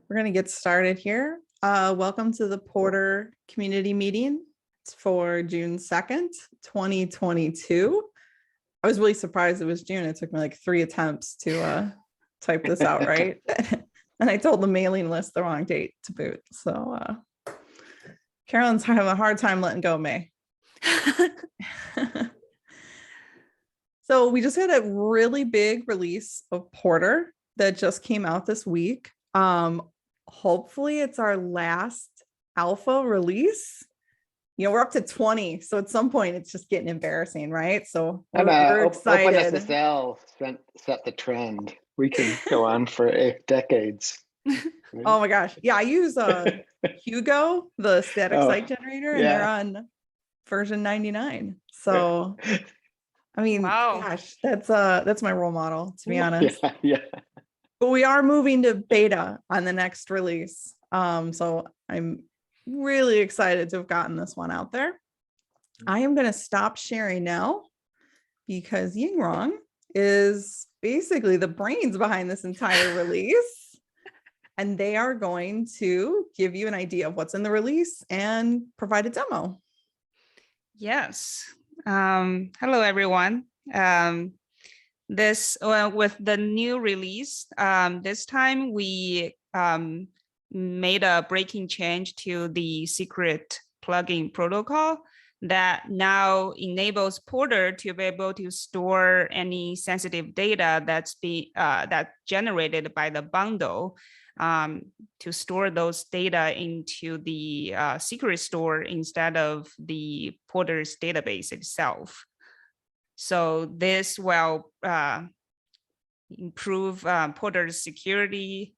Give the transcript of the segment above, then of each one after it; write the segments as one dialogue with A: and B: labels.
A: We're going to get started here. Welcome to the Porter Community Meeting. It's for June 2nd, 2022. I was really surprised it was June. It took me like 3 attempts to type this out right. And I told the mailing list the wrong date to boot. So Carolyn's having a hard time letting go, May. So we just had a really big release of Porter that just came out this week. Hopefully it's our last alpha release. You know, we're up to 20, so at some point it's just getting embarrassing, right? So we're excited.
B: OpenSSL set the trend. We can go on for decades.
A: Oh my gosh. Yeah, I use Hugo, the static site generator, and they're on version 99. So I mean, gosh, that's my role model, to be honest.
B: Yeah.
A: But we are moving to beta on the next release. So I'm really excited to have gotten this one out there. I am going to stop sharing now because Yingrong is basically the brains behind this entire release. And they are going to give you an idea of what's in the release and provide a demo.
C: Yes. Hello, everyone. With the new release, this time we made a breaking change to the secret plugin protocol that now enables Porter to be able to store any sensitive data that's generated by the bundle, to store those data into the secret store instead of the Porter's database itself. So this will improve Porter's security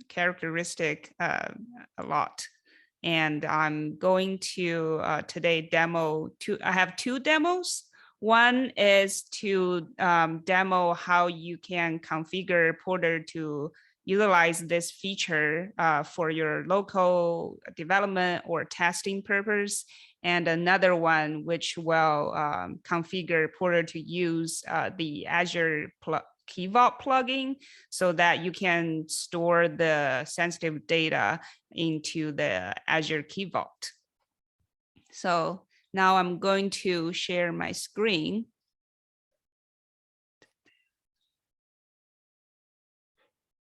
C: characteristic a lot. And I'm going to today demo I have 2 demos. One is to demo how you can configure Porter to utilize this feature for your local development or testing purpose. And another one, which will configure Porter to use the Azure Key Vault plugin so that you can store the sensitive data into the Azure Key Vault. So now I'm going to share my screen.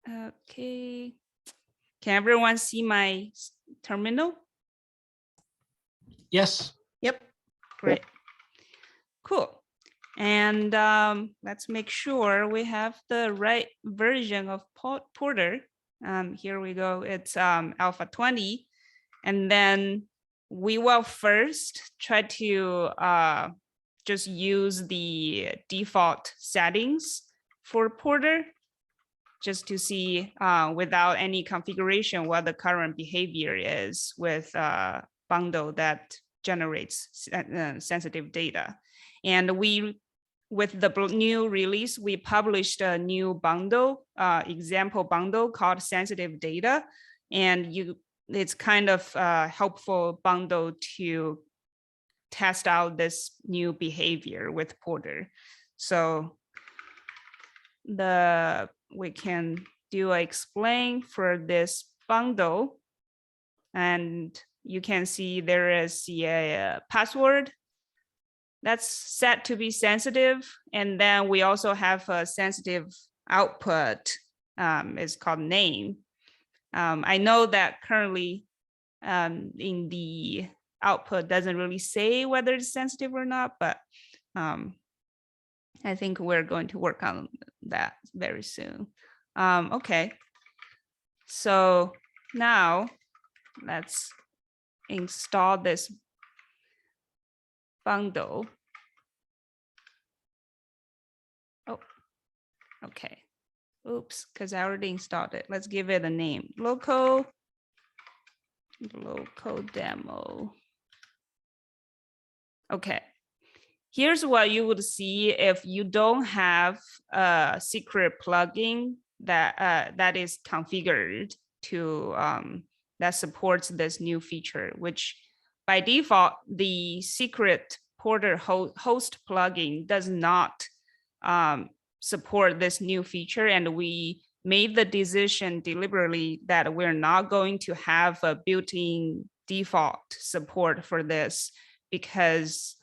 C: Okay. Can everyone see my terminal?
D: Yes.
A: Yep.
C: Great. Cool. And let's make sure we have the right version of Porter. Here we go. It's Alpha 20. And then we will first try to just use the default settings for Porter, just to see without any configuration what the current behavior is with a bundle that generates sensitive data. And with the new release, we published a new bundle, example bundle called sensitive data. And it's kind of a helpful bundle to test out this new behavior with Porter. So we can do an explain for this bundle. And you can see there is a password that's set to be sensitive. And then we also have a sensitive output, it's called name. I know that currently in the output doesn't really say whether it's sensitive or not, but I think we're going to work on that very soon. Okay, so now let's install this bundle. Oh, okay. Oops, because I already installed it. Let's give it a name. Local demo. Okay. Here's what you would see if you don't have a secret plugin that is configured to that supports this new feature, which by default, the secret Porter host plugin does not support this new feature, and we made the decision deliberately that we're not going to have a built-in default support for this because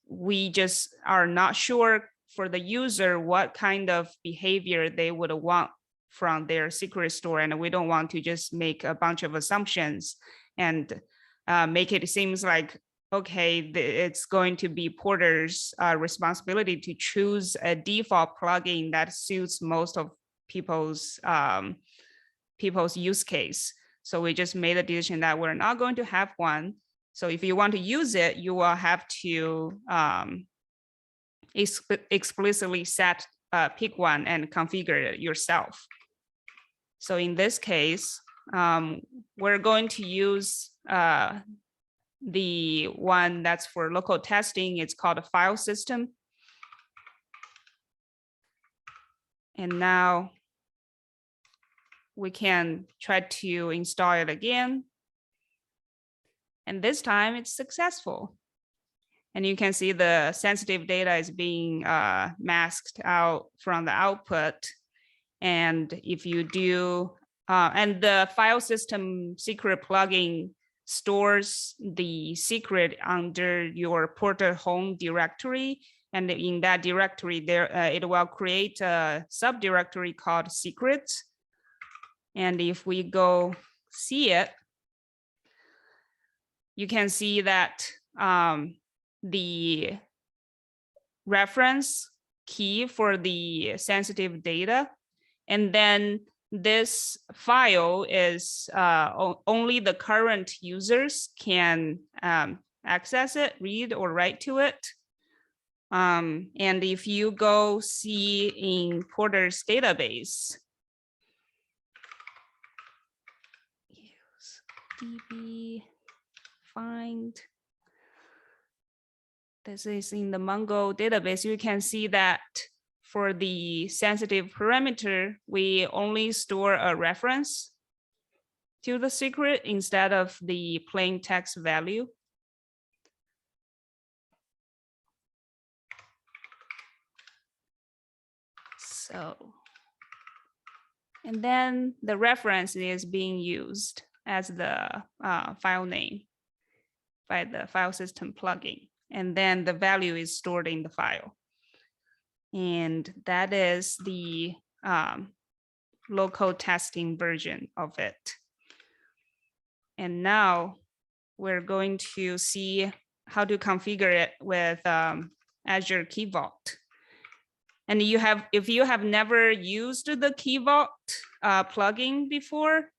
C: we just are not sure for the user what kind of behavior they would want from their secret store. And we don't want to just make a bunch of assumptions and make it seems like, okay, it's going to be Porter's responsibility to choose a default plugin that suits most of people's use case. So we just made a decision that we're not going to have one. So if you want to use it, you will have to explicitly pick one and configure it yourself. So in this case, we're going to use the one that's for local testing. It's called a file system. And now we can try to install it again. And this time it's successful. And you can see the sensitive data is being masked out from the output. And if you do, and the file system secret plugin stores the secret under your Porter home directory. And in that directory, it will create a subdirectory called secrets. And if we go see it, you can see that the reference key for the sensitive data, and then this file is only the current users can access it, read or write to it. And if you go see in Porter's database, use db find, this is in the Mongo database, you can see that for the sensitive parameter, we only store a reference to the secret instead of the plain text value. So, and then the reference is being used as the file name by the file system plugin. And then the value is stored in the file. And that is the local testing version of it. And now we're going to see how to configure it with Azure Key Vault. And if you have never used the Key Vault plugin before,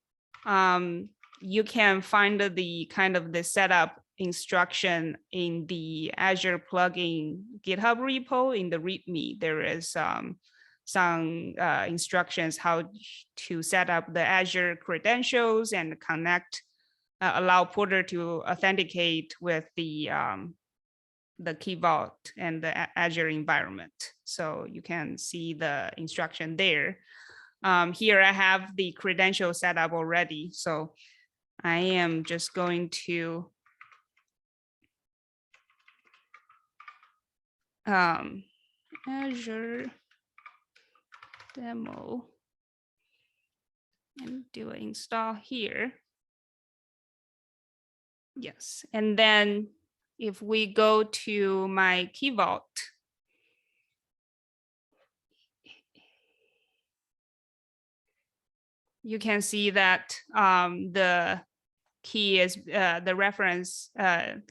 C: you can find the kind of the setup instruction in the Azure plugin GitHub repo. In the README, there is some instructions how to set up the Azure credentials and connect, allow Porter to authenticate with the Key Vault and the Azure environment. So you can see the instruction there. Here I have the credential set up already. So I am just going to Azure demo and do an install here. Yes, and then if we go to my Key Vault, you can see that the key is the reference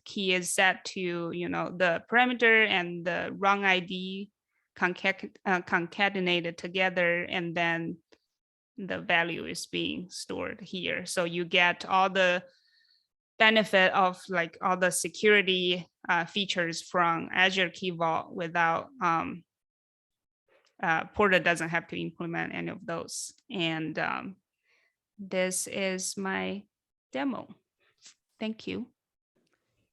C: key is set to the parameter and the run ID concatenated together, and then the value is being stored here. So you get all the benefit of like all the security features from Azure Key Vault without Porter doesn't have to implement any of those. And this is my demo. Thank you.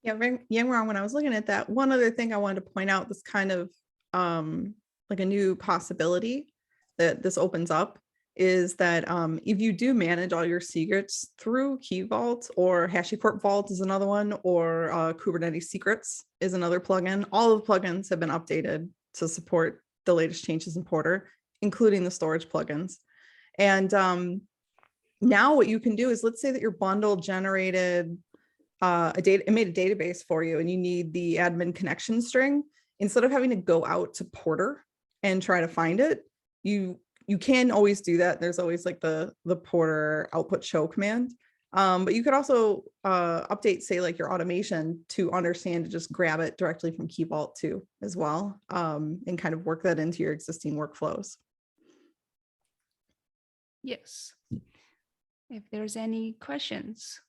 A: Yeah, Yang, when I was looking at that, one other thing I wanted to point out, this kind of like a new possibility that this opens up is that if you do manage all your secrets through Key Vault, or HashiCorp Vault is another one, or Kubernetes Secrets is another plugin. All of the plugins have been updated to support the latest changes in Porter. including the storage plugins. And now what you can do is, let's say that your bundle generated it made a database for you, and you need the admin connection string. Instead of having to go out to Porter and try to find it, you can always do that. There's always like the Porter output show command. But you could also update, say, like your automation to understand to just grab it directly from Key Vault too, as well, and kind of work that into your existing workflows.
C: Yes. If there's any questions,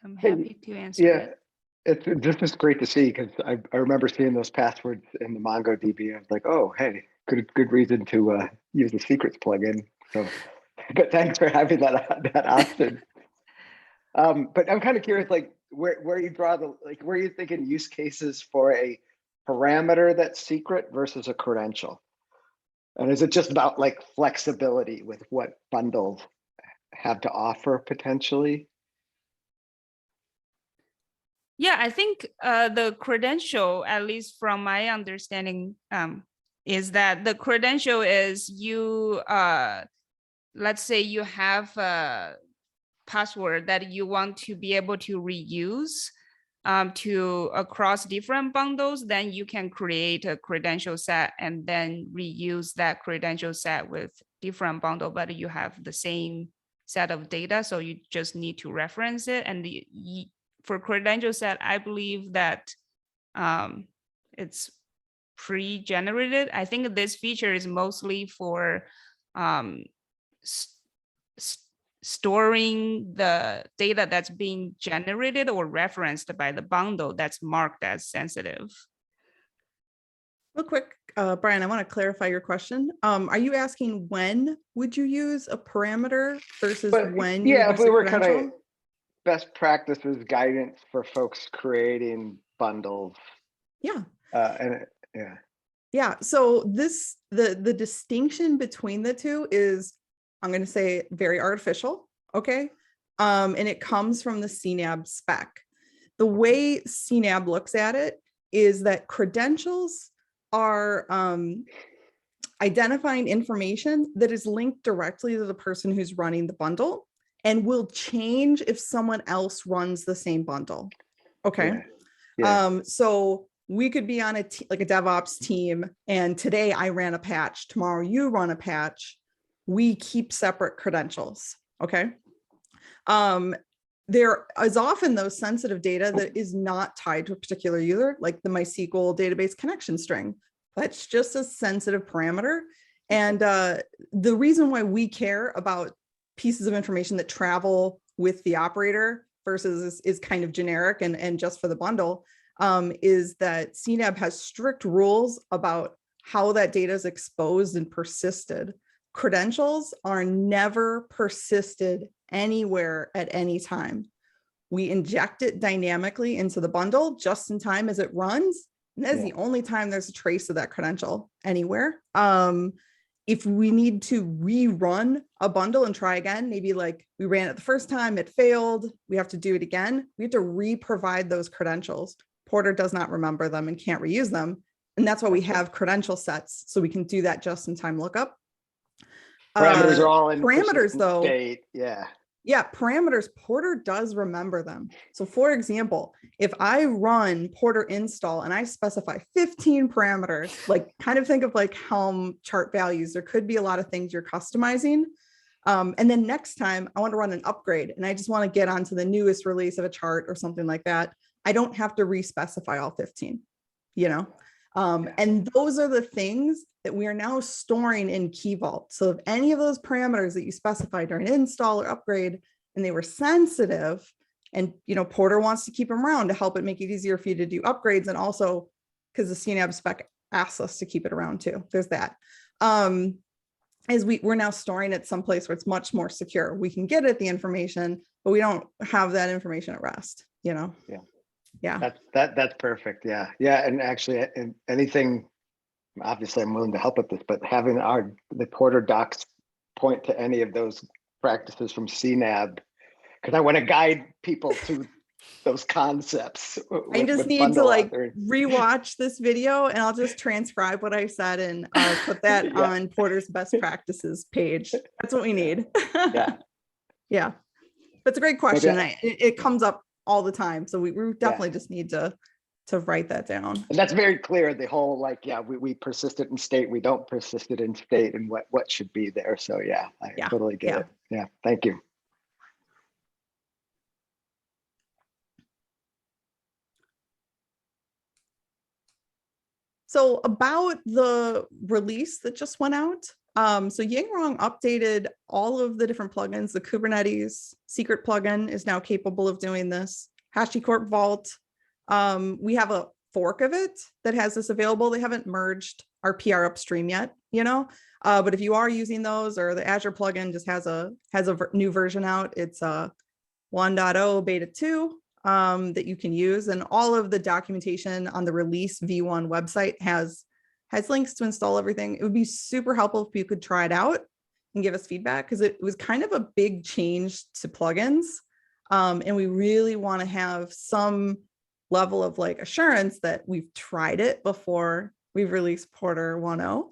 C: I'm
B: Hey,
C: happy to answer
B: Yeah,
C: it.
B: it's just great to see, because I remember seeing those passwords in the MongoDB. I was like, oh, hey, good reason to use the secrets plugin. So, but thanks for having that option. But I'm kind of curious, like where you draw the, like, where you thinking use cases for a parameter that's secret versus a credential, and is it just about like flexibility with what bundles have to offer potentially?
C: Yeah, I think the credential, at least from my understanding, is that the credential is you, let's say you have a password that you want to be able to reuse to across different bundles, then you can create a credential set and then reuse that credential set with different bundle, but you have the same set of data. So you just need to reference it. And for credential set, I believe that it's pre-generated. I think this feature is mostly for storing the data that's being generated or referenced by the bundle that's marked as sensitive.
A: Real quick, Brian, I want to clarify your question. Are you asking when would you use a parameter versus when you
B: Yeah,
A: use
B: if we
A: a
B: were kind
A: credential?
B: of best practices guidance for folks creating bundles.
A: Yeah.
B: Yeah.
A: Yeah. So the distinction between the two is, I'm going to say, very artificial. Okay. And it comes from the CNAB spec. The way CNAB looks at it is that credentials are identifying information that is linked directly to the person who's running the bundle and will change if someone else runs the same bundle. Okay.
B: Yeah.
A: So we could be on like a DevOps team, and today I ran a patch, tomorrow you run a patch. We keep separate credentials. Okay. There is often those sensitive data that is not tied to a particular user, like the MySQL database connection string. That's just a sensitive parameter. And the reason why we care about pieces of information that travel with the operator versus is kind of generic and just for the bundle is that CNAB has strict rules about how that data is exposed and persisted. Credentials are never persisted anywhere at any time. We inject it dynamically into the bundle just in time as it runs. And that's the only time there's a trace of that credential anywhere. If we need to rerun a bundle and try again, maybe like we ran it the first time, it failed, we have to do it again, we have to re-provide those credentials. Porter does not remember them and can't reuse them. And that's why we have credential sets, so we can do that just-in-time lookup.
B: Parameters are all in
A: parameters though.
B: State.
A: Yeah, parameters, Porter does remember them. So for example, if I run Porter install and I specify 15 parameters, like kind of think of like Helm chart values, there could be a lot of things you're customizing. And then next time I want to run an upgrade and I just want to get onto the newest release of a chart or something like that, I don't have to re-specify all 15, you know? And those are the things that we are now storing in Key Vault. So if any of those parameters that you specified during install or upgrade, and they were sensitive, and Porter wants to keep them around to help it make it easier for you to do upgrades, and also because the CNAB spec asks us to keep it around too. There's that. As we're now storing it someplace where it's much more secure. We can get at the information, but we don't have that information at rest, Yeah.
B: That's perfect. Yeah. And actually, anything, obviously I'm willing to help with this, but having the Porter docs point to any of those practices from CNAB, because I want to guide people to those concepts.
A: I just
B: with
A: need to
B: bundle
A: like
B: authoring.
A: rewatch this video and I'll just transcribe what I said and put that
B: Yeah.
A: on Porter's best practices page. That's what we need.
B: Yeah.
A: Yeah. That's a great question. It comes up all the time. So we definitely just need to write that down.
B: And that's very clear. The whole like, yeah, we persisted in state, we don't persisted in state, and what should be there. So yeah, I totally get it. Yeah, thank you.
A: So about the release that just went out. So Yingrong updated all of the different plugins. The Kubernetes secret plugin is now capable of doing this. HashiCorp Vault. We have a fork of it that has this available. They haven't merged our PR upstream yet, but if you are using those, or the Azure plugin just has a new version out. It's 1.0 beta 2 that you can use, and all of the documentation on the release v1 website has links to install everything. It would be super helpful if you could try it out and give us feedback, because it was kind of a big change to plugins, and we really want to have some level of like assurance that we've tried it before we've released Porter 1.0.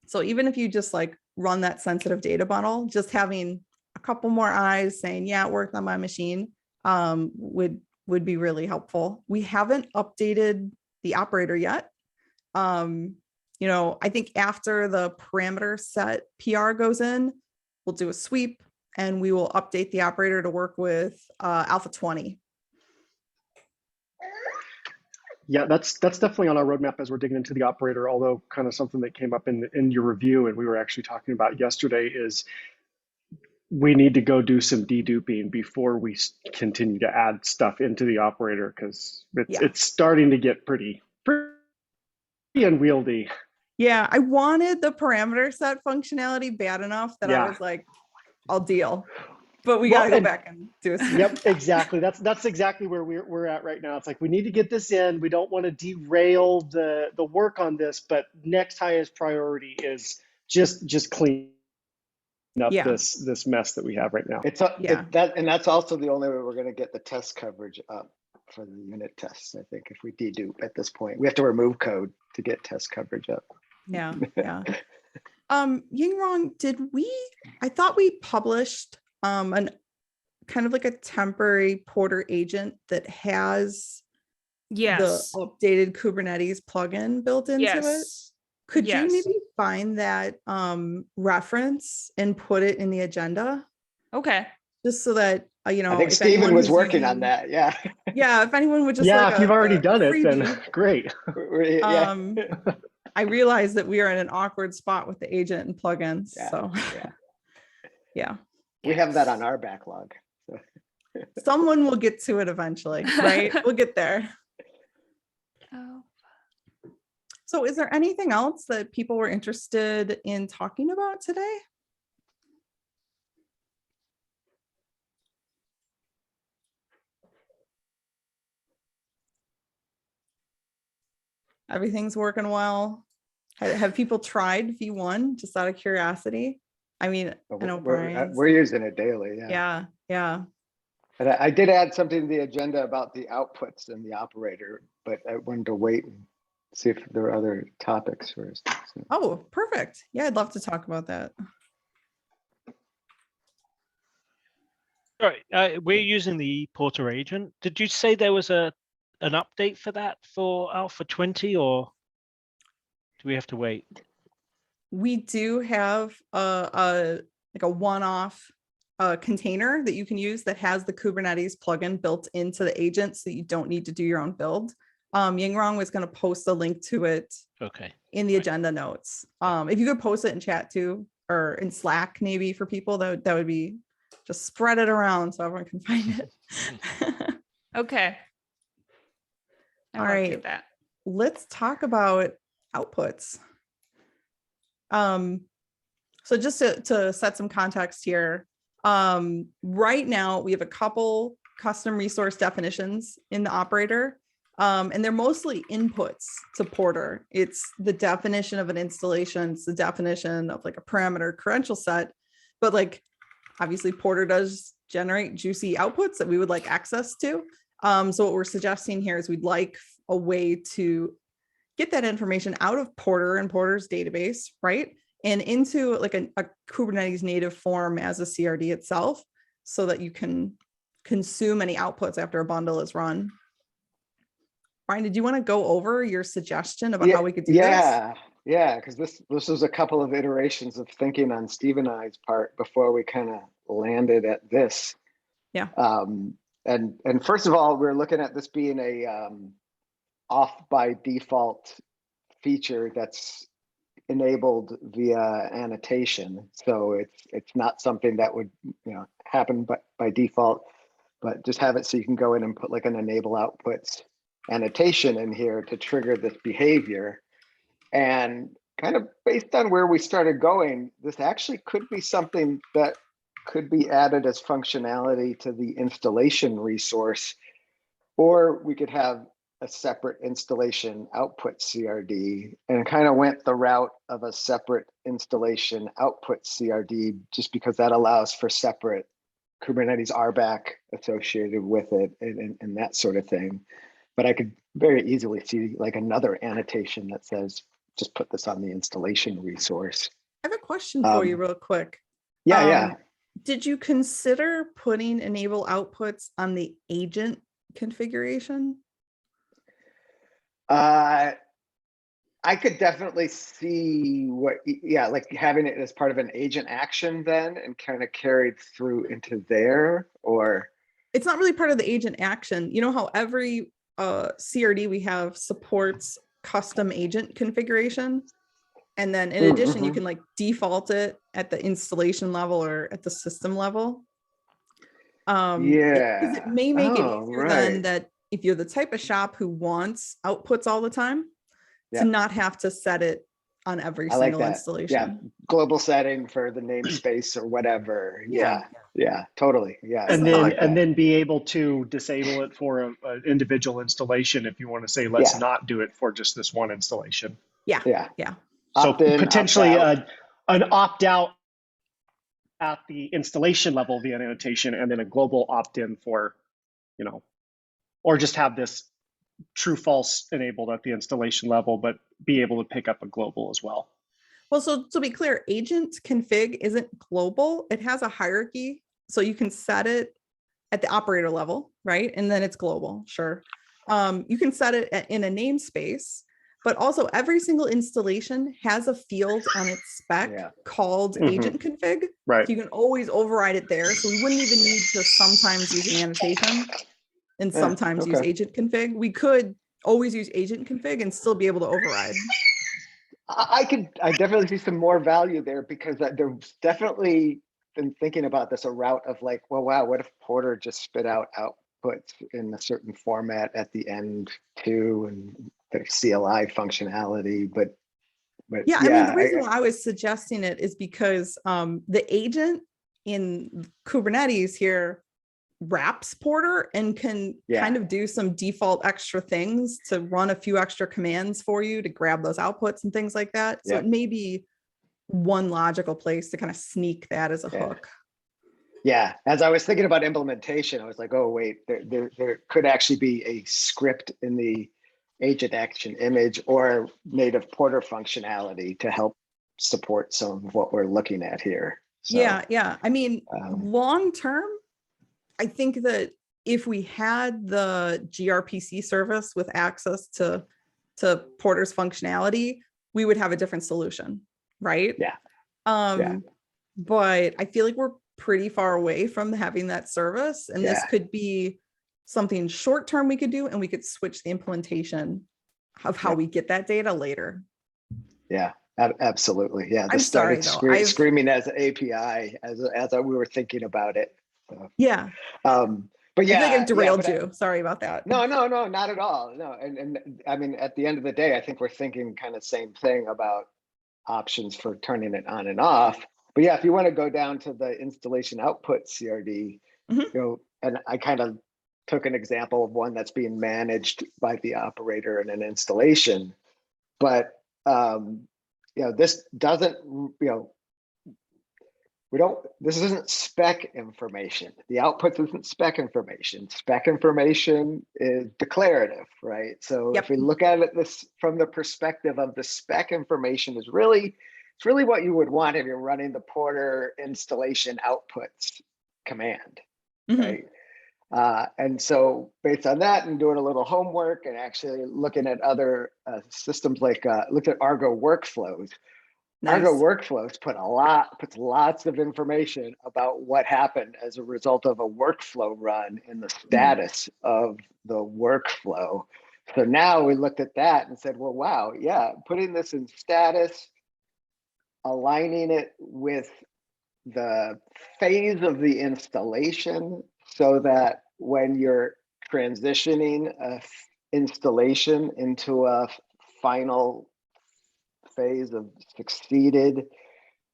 A: So even if you just like run that sensitive data bundle, just having a couple more eyes saying, yeah, it worked on my machine, would be really helpful. We haven't updated the operator yet. I think after the parameter set PR goes in, we'll do a sweep and we will update the operator to work with Alpha 20.
D: Yeah, that's definitely on our roadmap as we're digging into the operator, although kind of something that came up in your review and we were actually talking about yesterday is we need to go do some deduping before we continue to add stuff into the operator, because it's starting to get pretty unwieldy.
A: Yeah, I wanted the parameter set functionality bad enough that I was like, I'll deal. But we got to go back and do a sweep.
D: Yep, exactly. That's exactly where we're at right now. It's like we need to get this in. We don't want to derail the work on this, but next highest priority is just clean up this mess that we have right now.
B: And that's also the only way we're going to get the test coverage up for the unit tests. I think if we dedupe at this point, we have to remove code to get test coverage up.
A: Yeah. Yingrong, I thought we published an kind of like a temporary Porter agent that has the updated Kubernetes plugin built into it. Could you maybe find that reference and put it in the agenda?
C: Okay.
A: Just so that,
B: I think Stephen was working on that. Yeah.
A: Yeah. If anyone would just
D: if you've already done it, then great.
A: I realize that we are in an awkward spot with the agent and plugins.
B: We have that on our backlog. So.
A: Someone will get to it eventually, right? We'll get there. So is there anything else that people were interested in talking about today? Everything's working well. Have people tried V1 just out of curiosity? I mean, I know
B: we're using it daily.
A: Yeah.
B: And I did add something to the agenda about the outputs and the operator, but I wanted to wait and see if there are other topics first. So.
A: Oh, perfect. Yeah, I'd love to talk about that.
E: All right, we're using the Porter agent. Did you say there was an update for that for Alpha 20, or do we have to wait?
A: We do have a one-off container that you can use that has the Kubernetes plugin built into the agent, so you don't need to do your own build. Yingrong was going to post a link to it in the agenda notes. If you could post it in chat too, or in Slack maybe for people, that would be, just spread it around so everyone can find it.
C: Okay.
A: All right. Let's talk about outputs. So just to set some context here, right now we have a couple custom resource definitions in the operator, and they're mostly inputs to Porter. It's the definition of an installation, it's the definition of like a parameter credential set, but like obviously Porter does generate juicy outputs that we would like access to. So what we're suggesting here is we'd like a way to get that information out of Porter and Porter's database, right? And into like a Kubernetes native form as a CRD itself, so that you can consume any outputs after a bundle is run. Brian, did you want to go over your suggestion about how we could do this?
B: Yeah, because this was a couple of iterations of thinking on Steve and I's part before we kind of landed at this.
A: Yeah.
B: And first of all, we're looking at this being a off by default feature that's enabled via annotation. So it's not something that would happen by default, but just have it so you can go in and put like an enable outputs annotation in here to trigger this behavior. And kind of based on where we started going, this actually could be something that could be added as functionality to the installation resource, or we could have a separate installation output CRD, and kind of went the route of a separate installation output CRD just because that allows for separate Kubernetes RBAC associated with it and that sort of thing. But I could very easily see like another annotation that says, just put this on the installation resource.
A: I have a question for you real quick.
B: Yeah.
A: Did you consider putting enable outputs on the agent configuration?
B: I could definitely see like having it as part of an agent action then and kind of carried through into there, or
A: it's not really part of the agent action. You know how every CRD we have supports custom agent configuration, and then in addition you can like default it at the installation level or at the system level. Because it may make it easier then that if you're the type of shop who wants outputs all the time, to not have to set it on every single installation.
B: Yeah, global setting for the namespace or whatever. Yeah, totally. Yeah,
D: and then be able to disable it for an individual installation if you want to say, let's not do it for just this one installation.
A: Yeah.
D: So potentially an opt-out at the installation level via annotation, and then a global opt-in for, or just have this true false enabled at the installation level, but be able to pick up a global as well.
A: Well, so to be clear, agent config isn't global. It has a hierarchy. So you can set it at the operator level, right? And then it's global, sure. You can set it in a namespace, but also every single installation has a field on its spec called agent config.
D: Right.
A: So you can always override it there. So we wouldn't even need to sometimes use an annotation and sometimes use agent config. We could always use agent config and still be able to override.
B: I definitely see some more value there, because there's definitely been thinking about this, a route of like, well, wow, what if Porter just spit out outputs in a certain format at the end too, and the CLI functionality, but
A: I mean, the reason why I was suggesting it is because the agent in Kubernetes here wraps Porter and can kind of do some default extra things to run a few extra commands for you to grab those outputs and things like that. So it may be one logical place to kind of sneak that as a hook.
B: Yeah, as I was thinking about implementation, I was like, oh wait, there could actually be a script in the agent action image or native Porter functionality to help support some of what we're looking at here. So,
A: I mean, long term, I think that if we had the gRPC service with access to Porter's functionality, we would have a different solution, right? But I feel like we're pretty far away from having that service, and this could be something short term we could do, and we could switch the implementation of how we get that data later.
B: Yeah, absolutely. Yeah,
A: I'm sorry,
B: screaming as an API as we were thinking about it. So. But
A: I think I derailed you. Sorry about that.
B: No, not at all. No, and I mean, at the end of the day, I think we're thinking kind of same thing about options for turning it on and off. But yeah, if you want to go down to the installation output CRD, and I kind of took an example of one that's being managed by the operator in an installation, but this doesn't, this isn't spec information. The outputs isn't spec information. Spec information is declarative, right? So
A: Yep.
B: if we look at it this from the perspective of the spec information is really, it's really what you would want if you're running the Porter installation outputs command,
A: Mhm.
B: right? And so based on that and doing a little homework and actually looking at other systems like looked at Argo workflows.
A: Nice.
B: Argo workflows puts lots of information about what happened as a result of a workflow run in the status of the workflow. So now we looked at that and said, well, wow, yeah, putting this in status, aligning it with the phase of the installation so that when you're transitioning a installation into a final phase of succeeded,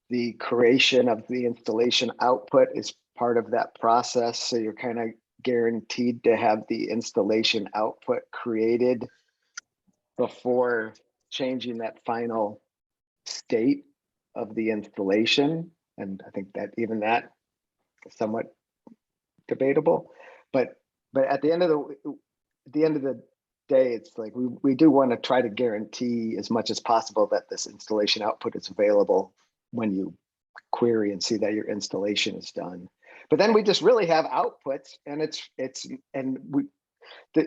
B: the creation of the installation output is part of that process. So you're kind of guaranteed to have the installation output created before changing that final state of the installation. And I think that even that is somewhat debatable. But at the end of the day, it's like we do want to try to guarantee as much as possible that this installation output is available when you query and see that your installation is done. But then we just really have outputs, and we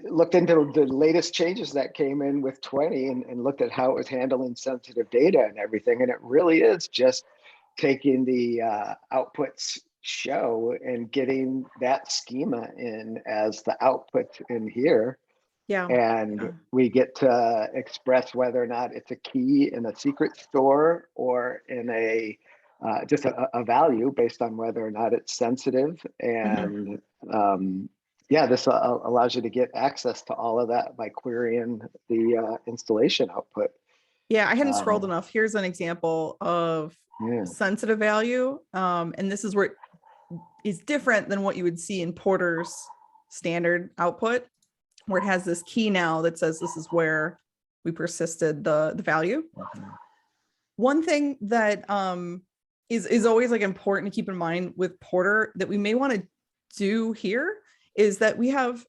B: looked into the latest changes that came in with 20 and looked at how it was handling sensitive data and everything. And it really is just taking the outputs show and getting that schema in as the output in here.
A: Yeah.
B: And we get to express whether or not it's a key in a secret store or in a just a value based on whether or not it's sensitive. And yeah, this allows you to get access to all of that by querying the installation output.
A: Yeah, I hadn't scrolled enough. Here's an example of sensitive value. And this is where it is different than what you would see in Porter's standard output, where it has this key now that says this is where we persisted the value. One thing that is always like important to keep in mind with Porter that we may want to do here is that we have,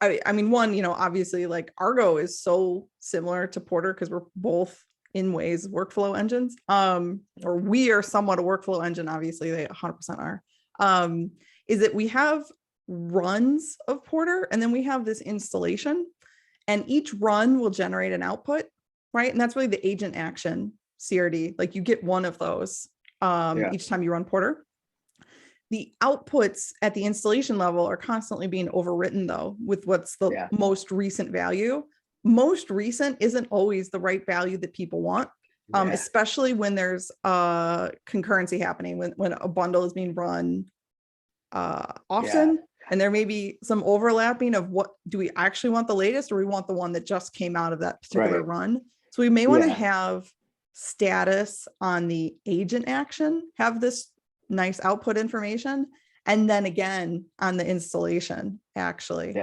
A: I mean, one, you know, obviously like Argo is so similar to Porter because we're both in ways workflow engines, or we are somewhat a workflow engine. Obviously they 100% are, is that we have runs of Porter and then we have this installation and each run will generate an output, right? And that's really the agent action CRD. Like you get one of those each time you run Porter. The outputs at the installation level are constantly being overwritten though with what's the most recent value. Most recent isn't always the right value that people want, especially when there's concurrency happening, when a bundle is being run often. And there may be some overlapping of what do we actually want, the latest or we want the one that just came out of that particular run. So we may want to have status on the agent action, have this nice output information, and then again on the installation actually.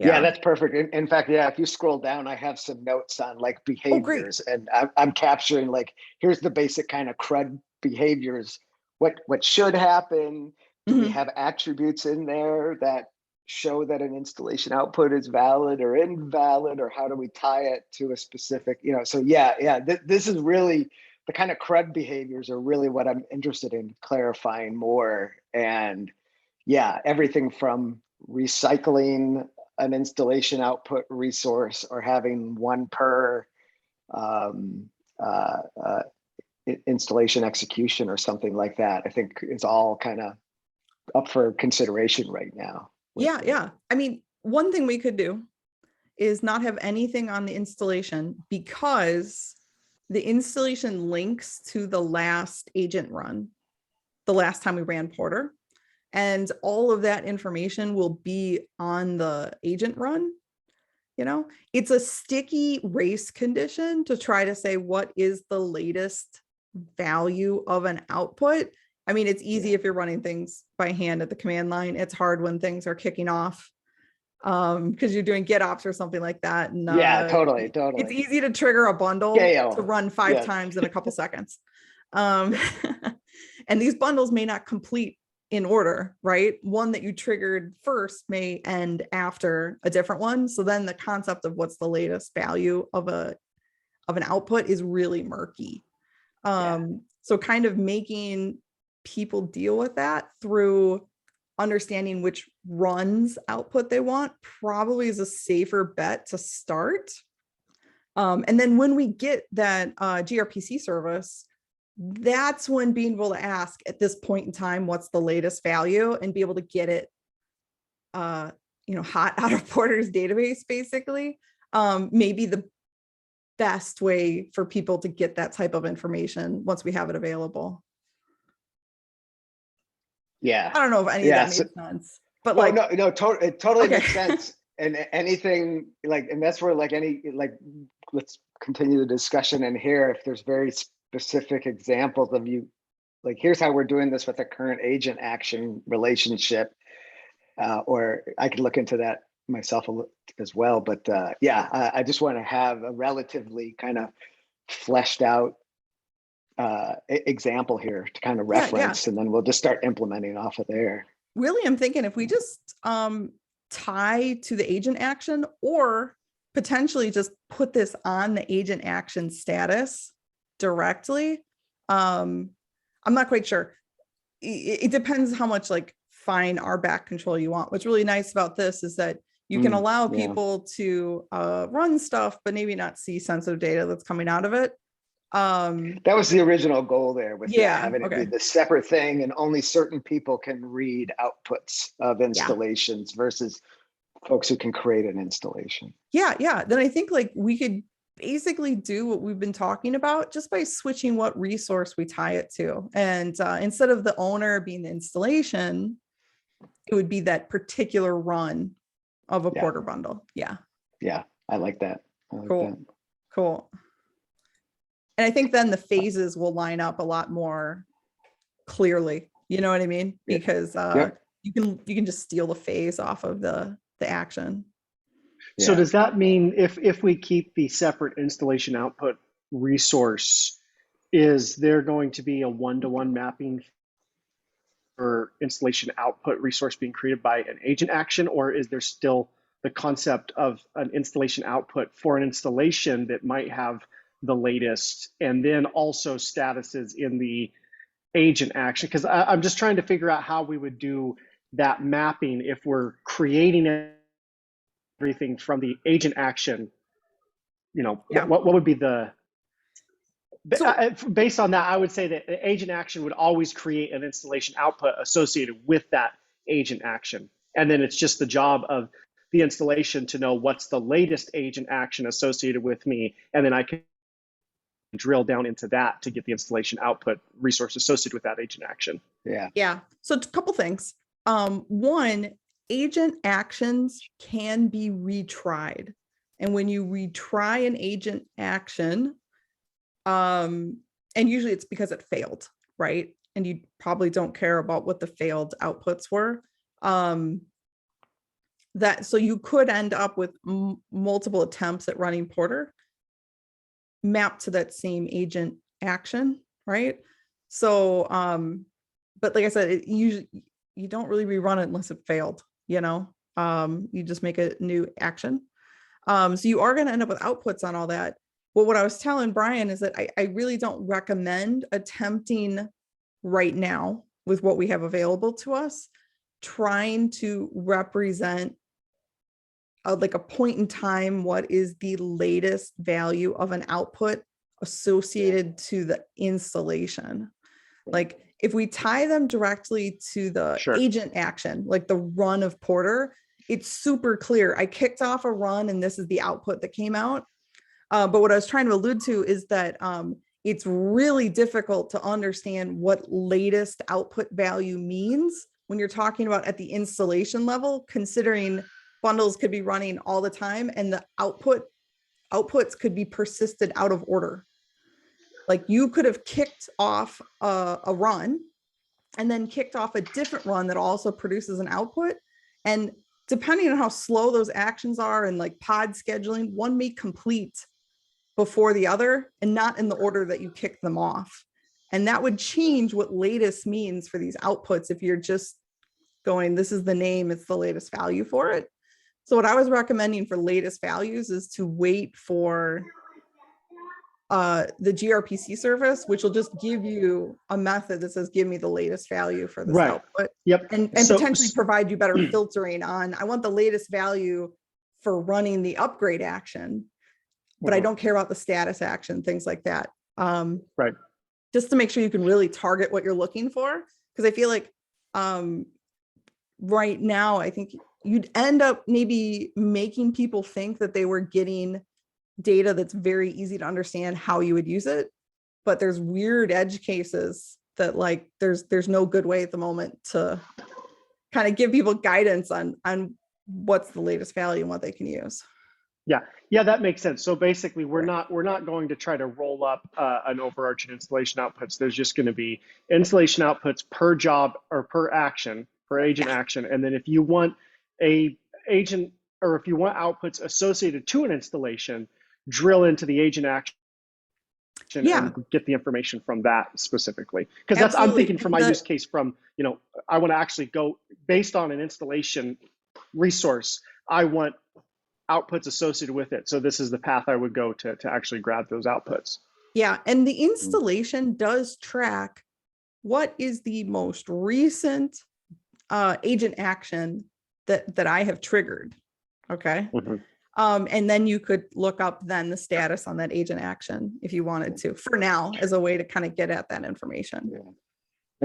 B: Yeah, that's perfect. In fact, if you scroll down, I have some notes on like behaviors, and I'm capturing like, here's the basic kind of CRUD behaviors. What should happen? Do we have attributes in there that show that an installation output is valid or invalid, or how do we tie it to a specific, you know? So this is really the kind of CRUD behaviors are really what I'm interested in clarifying more. And everything from recycling an installation output resource or having one per installation execution or something like that, I think is all kind of up for consideration right now.
A: I mean, one thing we could do is not have anything on the installation because the installation links to the last agent run, the last time we ran Porter, and all of that information will be on the agent run. You know, it's a sticky race condition to try to say what is the latest value of an output. I mean, it's easy if you're running things by hand at the command line. It's hard when things are kicking off because you're doing get ops or something like that. And
B: totally.
A: It's easy to trigger a bundle to run 5 times in a couple seconds. And these bundles may not complete in order, right? One that you triggered first may end after a different one. So then the concept of what's the latest value of an output is really murky. So kind of making people deal with that through understanding which runs output they want probably is a safer bet to start. And then when we get that gRPC service, that's when being able to ask at this point in time, what's the latest value, and be able to get it, hot out of Porter's database, basically, maybe the best way for people to get that type of information once we have it available.
B: Yeah.
A: I don't know if any of that made sense, but like,
B: no, it totally
A: Okay.
B: makes sense. And anything like, and that's where let's continue the discussion and hear if there's very specific examples of you, like, here's how we're doing this with the current agent action relationship. Or I could look into that myself as well. But I just want to have a relatively kind of fleshed out example here to kind of reference, and then we'll just start implementing off of there.
A: Really, I'm thinking if we just tie to the agent action, or potentially just put this on the agent action status directly. I'm not quite sure. It depends how much like fine RBAC control you want. What's really nice about this is that you can allow people to run stuff, but maybe not see sensitive data that's coming out of it.
B: That was the original goal there, with having it be
A: okay.
B: the separate thing, and only certain people can read outputs of installations versus folks who can create an installation.
A: Then I think like we could basically do what we've been talking about just by switching what resource we tie it to. And instead of the owner being the installation, it would be that particular run of a Porter bundle. Yeah,
B: I like that.
A: Cool. And I think then the phases will line up a lot more clearly. You know what I mean? Because you can just steal the phase off of the action.
D: So does that mean if we keep the separate installation output resource, is there going to be a one-to-one mapping for installation output resource being created by an agent action, or is there still the concept of an installation output for an installation that might have the latest, and then also statuses in the agent action? Because I'm just trying to figure out how we would do that mapping if we're creating everything from the agent action. What would be the based on that? I would say that the agent action would always create an installation output associated with that agent action, and then it's just the job of the installation to know what's the latest agent action associated with me, and then I can drill down into that to get the installation output resource associated with that agent action.
A: So a couple things. One, agent actions can be retried, and when you retry an agent action, and usually it's because it failed, right? And you probably don't care about what the failed outputs were. So you could end up with multiple attempts at running Porter mapped to that same agent action, right? So, but like I said, you don't really rerun it unless it failed, you just make a new action. So you are going to end up with outputs on all that. But what I was telling Brian is that I really don't recommend attempting right now with what we have available to us, trying to represent like a point in time, what is the latest value of an output associated to the installation. Like if we tie them directly to the agent action, like the run of Porter, it's super clear. I kicked off a run and this is the output that came out. But what I was trying to allude to is that it's really difficult to understand what latest output value means when you're talking about at the installation level, considering bundles could be running all the time and the outputs could be persisted out of order. Like you could have kicked off a run and then kicked off a different run that also produces an output. And depending on how slow those actions are and like pod scheduling, one may complete before the other and not in the order that you kick them off. And that would change what latest means for these outputs if you're just going, this is the name, it's the latest value for it. So what I was recommending for latest values is to wait for the gRPC service, which will just give you a method that says, give me the latest value for this
D: Right.
A: output.
D: Yep.
A: And
D: So-
A: potentially provide you better filtering on, I want the latest value for running the upgrade action, but I don't care about the status action, things like that.
D: Right.
A: Just to make sure you can really target what you're looking for. Because I feel like right now, I think you'd end up maybe making people think that they were getting data that's very easy to understand how you would use it. But there's weird edge cases that like, there's no good way at the moment to kind of give people guidance on what's the latest value and what they can use.
D: Yeah, that makes sense. So basically, we're not going to try to roll up an overarching installation outputs. There's just going to be installation outputs per job or per action, per agent action. And then if you want a agent, or if you want outputs associated to an installation, drill into the agent action and get the information from that specifically. Because that's, I'm thinking from my use case from, I want to actually go based on an installation resource. I want outputs associated with it. So this is the path I would go to actually grab those outputs.
A: Yeah, and the installation does track what is the most recent agent action that I have triggered. Okay. And then you could look up then the status on that agent action if you wanted to, for now, as a way to kind of get at that information.
B: Yeah.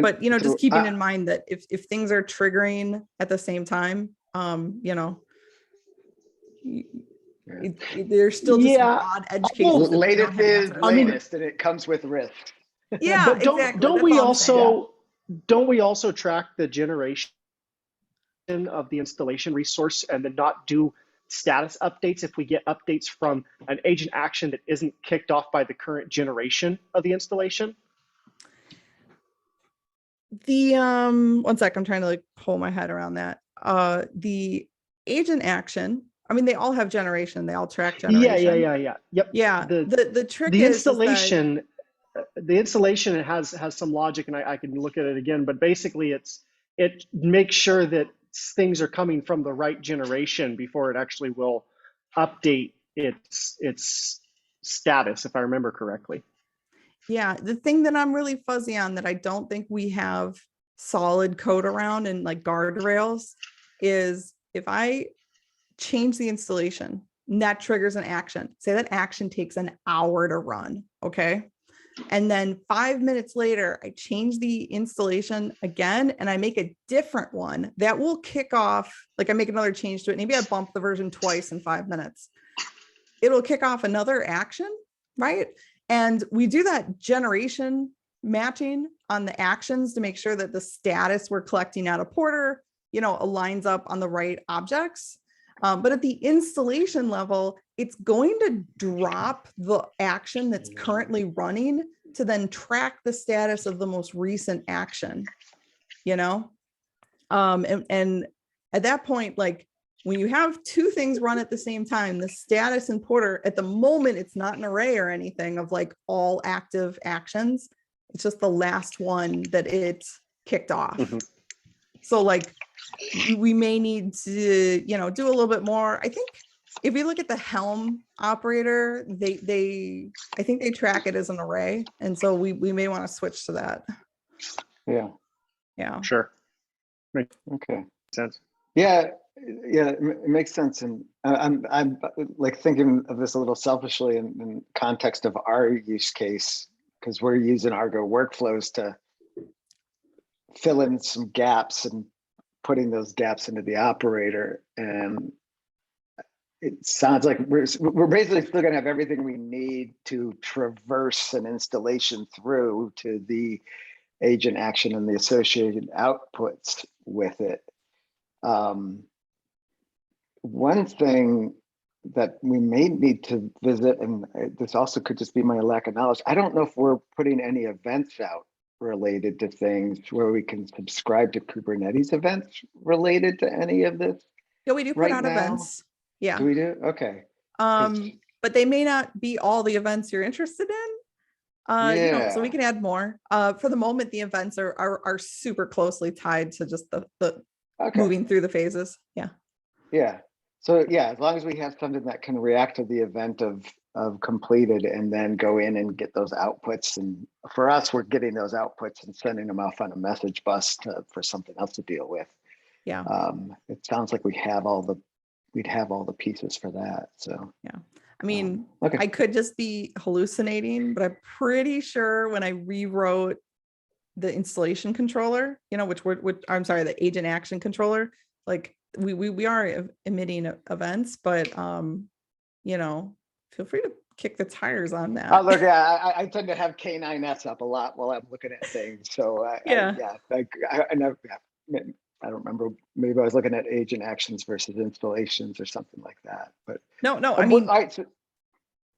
A: But just keeping in mind that if things are triggering at the same time, there's still just some odd edge cases.
B: Latest is latest, and it comes with risk.
A: Yeah,
D: but
A: exactly.
D: Don't we also track the generation of the installation resource and then not do status updates if we get updates from an agent action that isn't kicked off by the current generation of the installation?
A: The one sec, I'm trying to like pull my head around that. The agent action, I mean, they all have generation, they all track generation.
D: Yeah. Yep.
A: Yeah. The trick
D: the
A: is
D: installation, the installation has some logic, and I can look at it again, but basically it makes sure that things are coming from the right generation before it actually will update its status, if I remember correctly.
A: Yeah, the thing that I'm really fuzzy on that I don't think we have solid code around and like guardrails is if I change the installation and that triggers an action, say that action takes an hour to run, okay? And then 5 minutes later, I change the installation again and I make a different one that will kick off, like I make another change to it. Maybe I bump the version twice in 5 minutes. It'll kick off another action, right? And we do that generation matching on the actions to make sure that the status we're collecting out of Porter, aligns up on the right objects. But at the installation level, it's going to drop the action that's currently running to then track the status of the most recent action, and at that point, like when you have two things run at the same time, the status in Porter, at the moment, it's not an array or anything of like all active actions. It's just the last one that it's kicked off. So like we may need to, do a little bit more. I think if you look at the Helm operator, I think they track it as an array. And so we may want to switch to that. Yeah.
D: Sure.
B: Okay.
D: Sense.
B: Yeah, it makes sense. And I'm like thinking of this a little selfishly in context of our use case, because we're using Argo workflows to fill in some gaps and putting those gaps into the operator. And it sounds like we're basically still going to have everything we need to traverse an installation through to the agent action and the associated outputs with it. One thing that we may need to visit, and this also could just be my lack of knowledge, I don't know if we're putting any events out related to things where we can subscribe to Kubernetes events related to any of this.
A: Yeah, we do put out events. Yeah.
B: Do we do? Okay.
A: But they may not be all the events you're interested in. So we can add more. For the moment, the events are super closely tied to just the
B: Okay.
A: moving through the phases. Yeah.
B: Yeah. So yeah, as long as we have something that can react to the event of completed and then go in and get those outputs. And for us, we're getting those outputs and sending them off on a message bus for something else to deal with.
A: Yeah.
B: It sounds like we'd have all the pieces for that. So
A: yeah. I mean,
B: okay.
A: I could just be hallucinating, but I'm pretty sure when I rewrote the installation controller, which I'm sorry, the agent action controller, like we are emitting events, but feel free to kick the tires on that.
B: Oh, look, yeah, I tend to have K9S up a lot while I'm looking at things. So I never, I don't remember. Maybe I was looking at agent actions versus installations or something like that. But
A: no, I mean,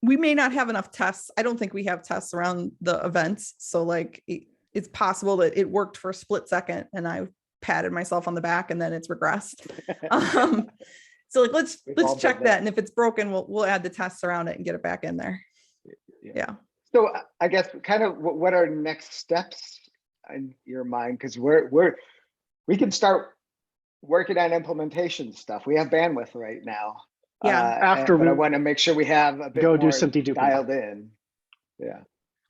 A: we may not have enough tests. I don't think we have tests around the events. So like it's possible that it worked for a split second and I patted myself on the back and then it's regressed. So like let's check that. And if it's broken, we'll add the tests around it and get it back in there. Yeah.
B: So I guess kind of what are next steps in your mind? Because we can start working on implementation stuff. We have bandwidth right now.
A: Yeah.
B: But I want to make sure we have a bit
D: do some deduping.
B: dialed in. Yeah.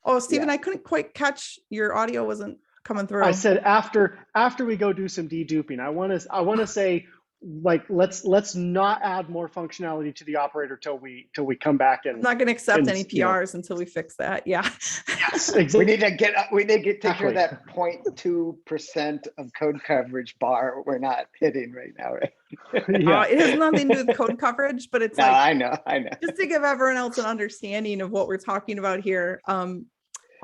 A: Oh, Stephen, I couldn't quite catch, your audio wasn't coming through.
D: I said after we go do some deduping, I want to say, like, let's not add more functionality to the operator till we come back and
A: I'm not going to accept any PRs until we fix that. Yeah.
D: Yes, exactly.
B: We need to take care of that 0.2% of code coverage bar we're not hitting right now, right?
D: Yeah.
A: It has nothing to do with code coverage, but it's
B: I know.
A: Just to give everyone else an understanding of what we're talking about here.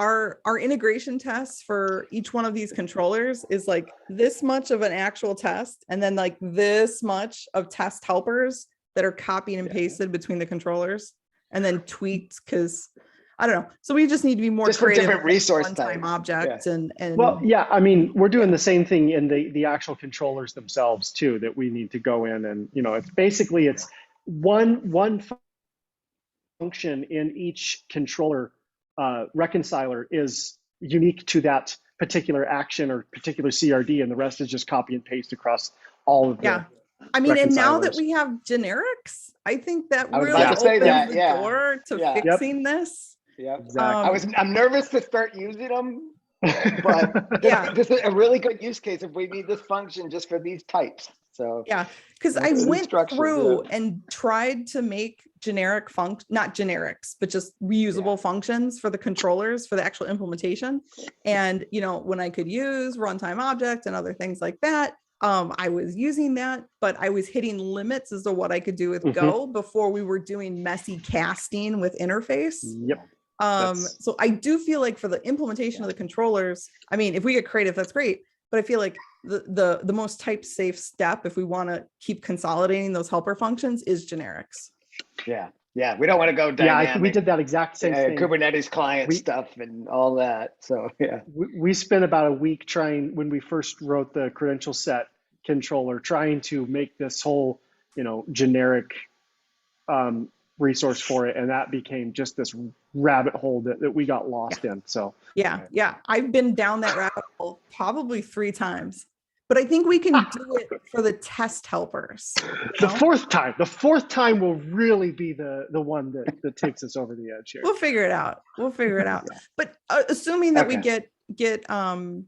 A: Our integration tests for each one of these controllers is like this much of an actual test, and then like this much of test helpers that are copied and pasted between the controllers and then tweaked, because I don't know. So we just need to be more creative.
B: Different resource
A: one-time objects and
D: well, yeah, I mean, we're doing the same thing in the actual controllers themselves too, that we need to go in and, it's basically it's one function in each controller reconciler is unique to that particular action or particular CRD, and the rest is just copy and paste across all of them.
A: I mean, and now that we have generics, I think that really opens the door to fixing this.
B: Yeah,
D: exactly.
B: I'm nervous to start using them, but this is a really good use case if we need this function just for these types. So
A: because I went through and tried to make generic not generics, but just reusable functions for the controllers for the actual implementation. And when I could use runtime object and other things like that, I was using that, but I was hitting limits as to what I could do with Go before we were doing messy casting with interface.
D: Yep.
A: So I do feel like for the implementation of the controllers, I mean, if we get creative, that's great. But I feel like the most type safe step, if we want to keep consolidating those helper functions, is generics.
B: Yeah. We don't want to go dynamic.
D: Yeah, we did that exact same thing.
B: Kubernetes client stuff and all that. So
D: we spent about a week trying, when we first wrote the credential set controller, trying to make this whole generic resource for it, and that became just this rabbit hole that we got lost in. So I've been down that rabbit hole probably 3 times, but I think we can do it for the test helpers. The fourth time will really be the one that takes us over the edge here.
A: We'll figure it out. But assuming that we get some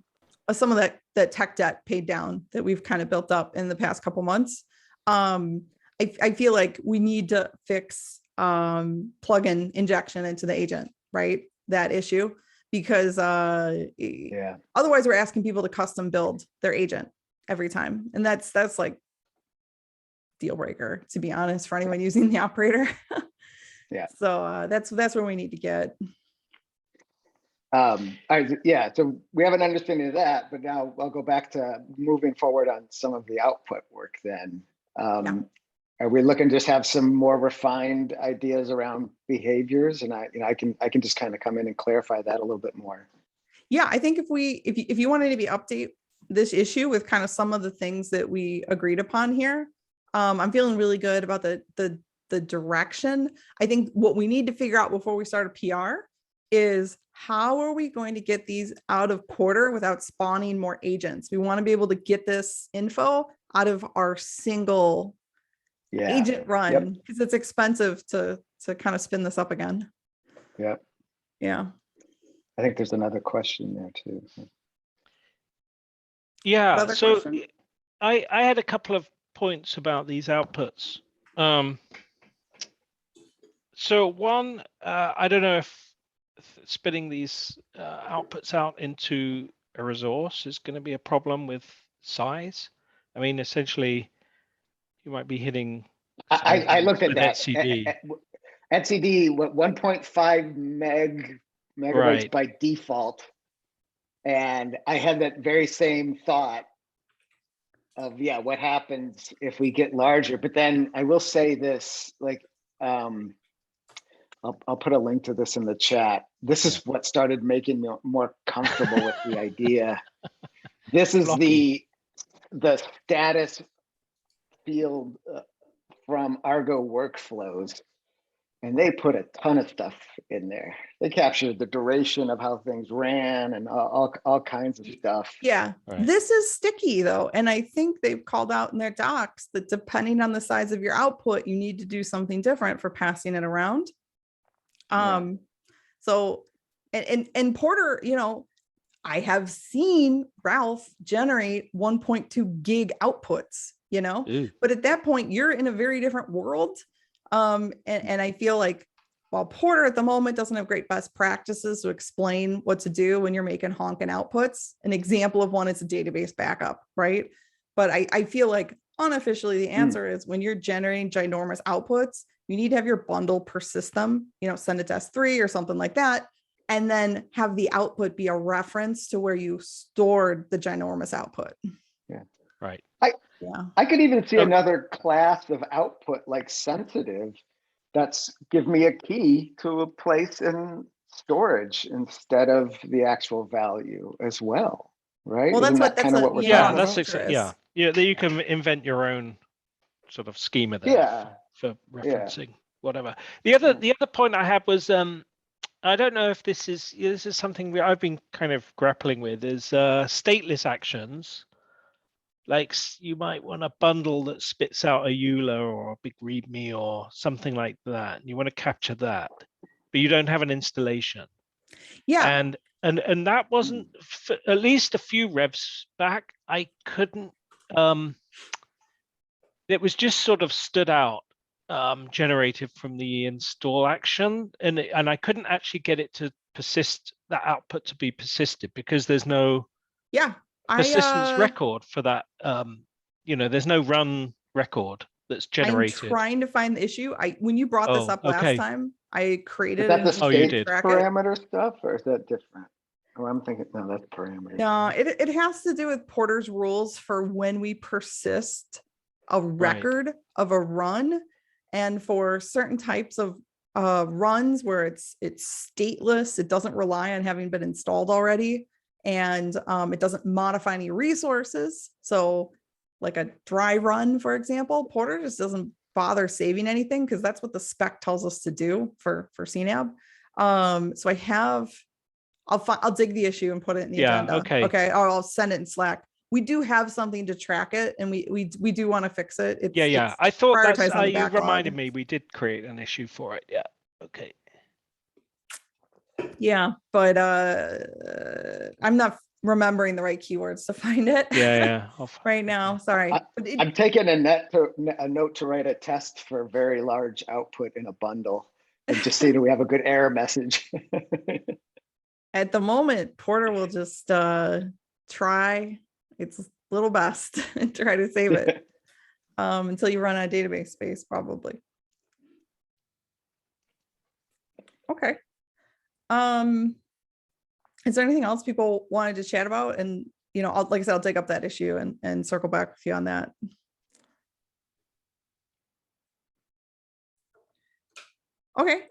A: of that tech debt paid down that we've kind of built up in the past couple months, I feel like we need to fix plugin injection into the agent, right? That issue, because otherwise we're asking people to custom build their agent every time, and that's like deal breaker, to be honest, for anyone using the operator. So that's where we need to get.
B: So we have an understanding of that, but now I'll go back to moving forward on some of the output work then. Are we looking to just have some more refined ideas around behaviors? And I can just kind of come in and clarify that a little bit more.
A: Yeah, I think if you wanted to maybe update this issue with kind of some of the things that we agreed upon here, I'm feeling really good about the direction. I think what we need to figure out before we start a PR is how are we going to get these out of Porter without spawning more agents? We want to be able to get this info out of our single agent run because it's expensive to kind of spin this up again.
B: Yep.
A: Yeah.
B: I think there's another question there too.
E: Yeah.
A: Another
E: So
A: question?
E: I had a couple of points about these outputs. So one, I don't know if spitting these outputs out into a resource is going to be a problem with size. I mean, essentially, you might be hitting.
B: I looked at
E: with
B: that.
E: etcd.
B: etcd, what 1.5 megabytes
E: Right.
B: by default, and I had that very same thought of what happens if we get larger. But then I will say this, like, I'll put a link to this in the chat. This is what started making me more comfortable with the idea. This is the status field from Argo workflows, and they put a ton of stuff in there. They captured the duration of how things ran and all kinds of stuff.
A: Yeah,
E: Right.
A: This is sticky though. And I think they've called out in their docs that depending on the size of your output, you need to do something different for passing it around. So, and Porter, I have seen Ralph generate 1.2 gig outputs, but at that point you're in a very different world. And I feel like while Porter at the moment doesn't have great best practices to explain what to do when you're making honking outputs, an example of one is a database backup, right? But I feel like unofficially the answer is when you're generating ginormous outputs, you need to have your bundle persist them, send it to S3 or something like that, and then have the output be a reference to where you stored the ginormous output.
B: Yeah.
E: Right.
B: I could even see another class of output like sensitive that's give me a key to a place in storage instead of the actual value as well, right?
A: Well,
B: Isn't
A: that's
B: kind of what we're
E: yeah,
B: talking
E: that's
B: about?
E: yeah. That you can invent your own sort of schema there for referencing whatever. The other point I had was I don't know if this is something I've been kind of grappling with is stateless actions. Like you might want a bundle that spits out a EULA or a big README or something like that. You want to capture that, but you don't have an installation.
A: Yeah.
E: And that wasn't at least a few revs back. I couldn't. It was just sort of stood out, generated from the install action, and I couldn't actually get it to persist, that output to be persisted, because there's no persistence record for that. There's no run record that's generated.
A: I'm trying to find the issue. When you brought this up last time, I created.
B: Is that the state
A: track
B: parameter stuff, or is that different? Oh, I'm thinking, no, that's parameters.
A: No, it has to do with Porter's rules for when we persist a record of a run, and for certain types of runs where it's stateless, it doesn't rely on having been installed already, and it doesn't modify any resources. So like a dry run, for example, Porter just doesn't bother saving anything because that's what the spec tells us to do for CNAB. So I'll dig the issue and put it in the agenda. Okay. Or I'll send it in Slack. We do have something to track it, and we do want to fix it.
E: It's I thought that's you reminded me we did create an issue for it. Yeah. Okay.
A: Yeah, but I'm not remembering the right keywords to find it.
E: Yeah.
A: Right now, sorry.
B: I'm taking a note to write a test for very large output in a bundle, and just see do we have a good error message.
A: At the moment, Porter will just try its little best and try to save it until you run out of database space, probably. Okay. Is there anything else people wanted to chat about? And, like I said, I'll take up that issue and circle back with you on that. Okay.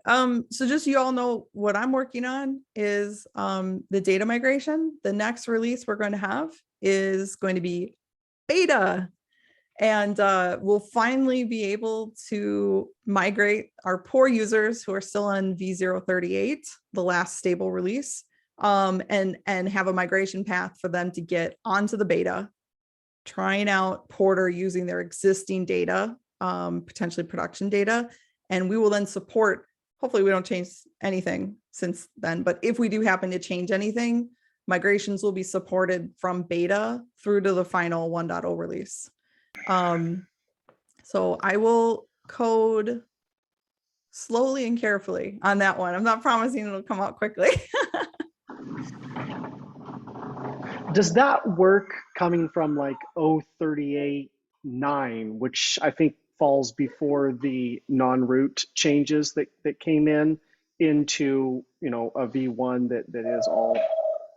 A: So just so you all know, what I'm working on is the data migration. The next release we're going to have is going to be beta. And we'll finally be able to migrate our poor users who are still on V038, the last stable release, and have a migration path for them to get onto the beta, trying out Porter using their existing data, potentially production data. And we will then support, hopefully we don't change anything since then, but if we do happen to change anything, migrations will be supported from beta through to the final 1.0 release. So I will code slowly and carefully on that one. I'm not promising it'll come out quickly.
D: Does that work coming from like 038.9, which I think falls before the non-root changes that came into, you know, a V1 that is all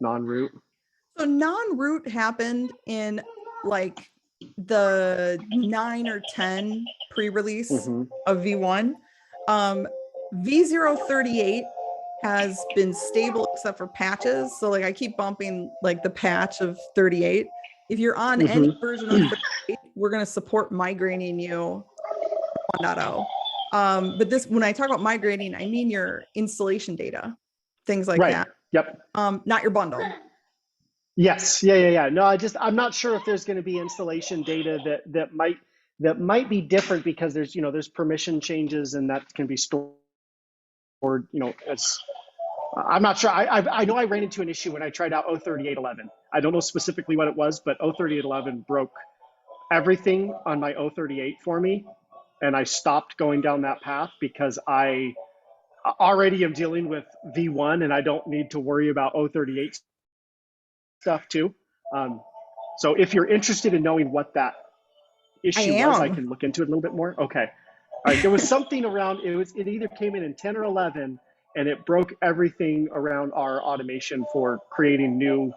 D: non-root?
A: So non-root happened in like the 9 or 10 pre-release of V1. V038 has been stable except for patches. So like I keep bumping like the patch of 38. If you're on any version of 38, we're going to support migrating you 1.0. But this, when I talk about migrating, I mean your installation data, things like that.
D: Yep.
A: Not your bundle.
D: Yes. Yeah. No, I'm not sure if there's going to be installation data that might be different because there's, you know, there's permission changes and that can be stored, you know, as I'm not sure. I know I ran into an issue when I tried out 038.11. I don't know specifically what it was, but 038.11 broke everything on my 038 for me. And I stopped going down that path because I already am dealing with V1 and I don't need to worry about 038 stuff too. So if you're interested in knowing what that issue was, I can look into it a little bit more. Okay. All right. There was something around, it either came in 10 or 11 and it broke everything around our automation for creating new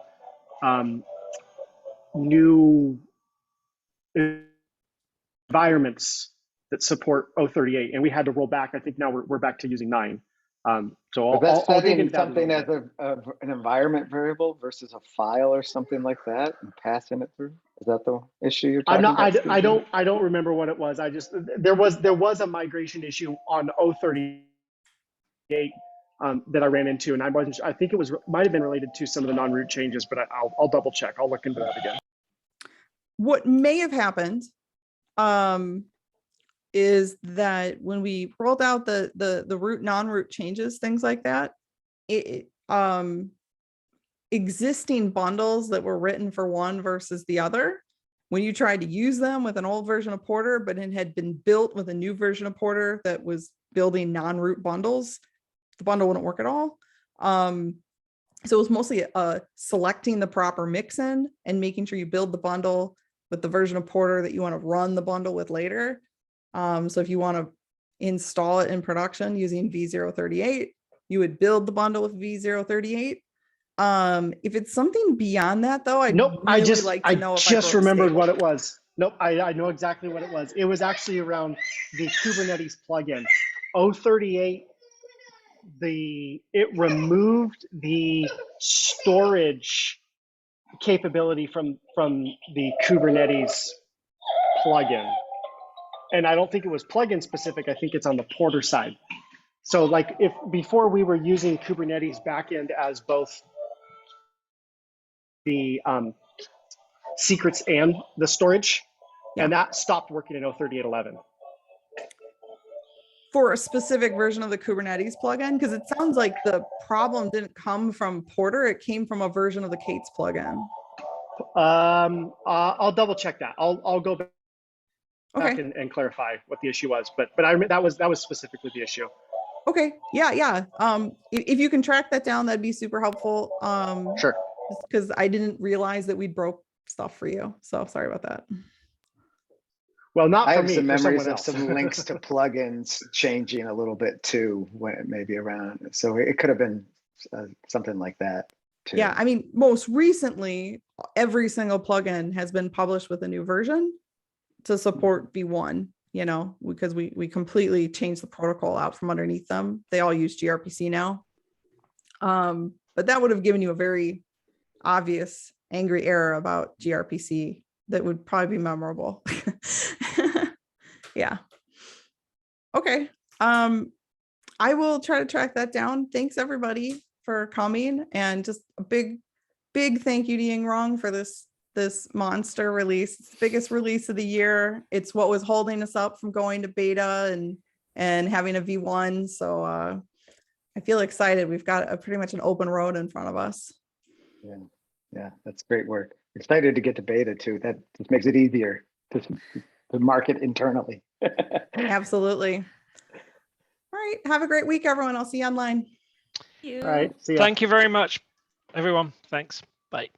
D: environments that support 038, and we had to roll back. I think now we're back to using 9. So I'll dig into
B: something as an environment variable versus a file or something like that, and passing it through. Is that the issue you're talking about?
D: I don't remember what it was. There was a migration issue on 038 that I ran into, and I think it might have been related to some of the non-root changes, but I'll double check. I'll look into that again.
A: What may have happened is that when we rolled out the root non-root changes, things like that, existing bundles that were written for one versus the other, when you tried to use them with an old version of Porter, but it had been built with a new version of Porter that was building non-root bundles, the bundle wouldn't work at all. So it was mostly selecting the proper mix in and making sure you build the bundle with the version of Porter that you want to run the bundle with later. So if you want to install it in production using V038, you would build the bundle with V038. If it's something beyond that, though, I'd really like to know.
D: I just remembered what it was. Nope, I know exactly what it was. It was actually around the Kubernetes plugin. 038, it removed the storage capability from the Kubernetes plugin. And I don't think it was plugin specific. I think it's on the Porter side. So like if before we were using Kubernetes backend as both the secrets and the storage, and that stopped working in 038.11.
A: For a specific version of the Kubernetes plugin, because it sounds like the problem didn't come from Porter, it came from a version of the K8s plugin.
D: I'll double check that. I'll go back and clarify what the issue was, but I that was specifically the issue.
A: Okay, yeah. If you can track that down, that'd be super helpful.
D: Sure.
A: Because I didn't realize that we broke stuff for you, so sorry about that.
D: Well, not for me.
B: I have some memories
D: of
B: some links to plugins changing a little bit too, when maybe around. So it could have been something like that too.
A: Yeah, I mean, most recently, every single plugin has been published with a new version to support V1. You know, because we completely changed the protocol out from underneath them. They all use gRPC now. But that would have given you a very obvious angry error about gRPC that would probably be memorable. Yeah. Okay. I will try to track that down. Thanks everybody for coming, and just a big thank you to Ying Rong for this monster release. It's the biggest release of the year. It's what was holding us up from going to beta and having a V1. So I feel excited. We've got pretty much an open road in front of us.
B: Yeah, that's great work. Excited to get to beta too. That just makes it easier to market internally.
A: Absolutely. All right. Have a great week, everyone. I'll see you online.
C: Thank you.
D: All right. See ya.
E: Thank you very much, everyone. Thanks. Bye.